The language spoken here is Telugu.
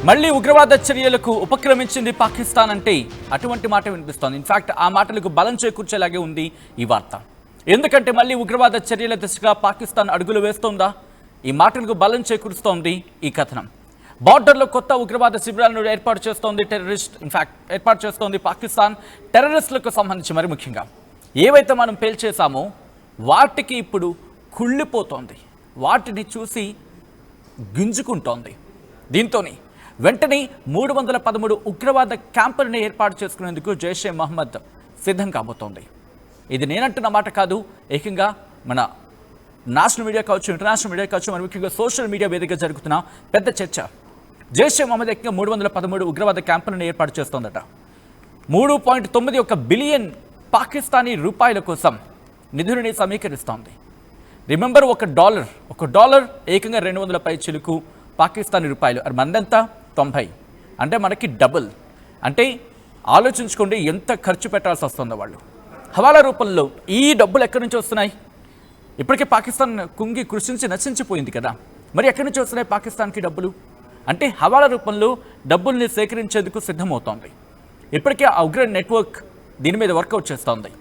మళ్ళీ ఉగ్రవాద చర్యలకు ఉపక్రమించింది పాకిస్తాన్ అంటే అటువంటి మాట వినిపిస్తోంది. ఇన్ఫాక్ట్ ఆ మాటలకు బలం చేకూర్చేలాగే ఉంది ఈ వార్త. ఎందుకంటే మళ్ళీ ఉగ్రవాద చర్యల దిశగా పాకిస్తాన్ అడుగులు వేస్తోందా? ఈ మాటలకు బలం చేకూరుస్తోంది ఈ కథనం. బార్డర్లో కొత్త ఉగ్రవాద శిబిరాలను ఏర్పాటు చేస్తోంది పాకిస్తాన్. టెర్రరిస్టులకు సంబంధించి మరి ముఖ్యంగా ఏవైతే మనం పేల్చేశామో వాటికి ఇప్పుడు కుళ్ళిపోతోంది, వాటిని చూసి గింజుకుంటోంది. దీంతోనే వెంటనే 313 ఉగ్రవాద క్యాంపులను ఏర్పాటు చేసుకునేందుకు జైషే మహమ్మద్ సిద్ధం కాబోతోంది. ఇది నేనంటున్న మాట కాదు, ఏకంగా మన నేషనల్ మీడియా కావచ్చు, ఇంటర్నేషనల్ మీడియా కావచ్చు, మరి ముఖ్యంగా సోషల్ మీడియా వేదికగా జరుగుతున్న పెద్ద చర్చ. జైషే మహమ్మద్ ఏకంగా 313 ఉగ్రవాద క్యాంపులను ఏర్పాటు చేస్తోందట. 3.91 బిలియన్ పాకిస్తానీ రూపాయల కోసం నిధులని సమీకరిస్తోంది. రిమెంబర్, ఒక డాలర్ ఏకంగా 200 పై చిలుకు పాకిస్తానీ రూపాయలు. అది మందంతా 90, అంటే మనకి డబుల్. అంటే ఆలోచించుకోండి ఎంత ఖర్చు పెట్టాల్సి వస్తుందో వాళ్ళు. హవాలా రూపంలో ఈ డబ్బులు ఎక్కడి నుంచి వస్తున్నాయి? ఇప్పటికే పాకిస్తాన్ కుంగి కృషించి నశించిపోయింది కదా, మరి ఎక్కడి నుంచి వస్తున్నాయి పాకిస్తాన్కి డబ్బులు? అంటే హవాలా రూపంలో డబ్బుల్ని సేకరించేందుకు సిద్ధమవుతోంది. ఇప్పటికే ఆ ఉగ్ర నెట్వర్క్ దీని మీద వర్కౌట్ చేస్తోంది.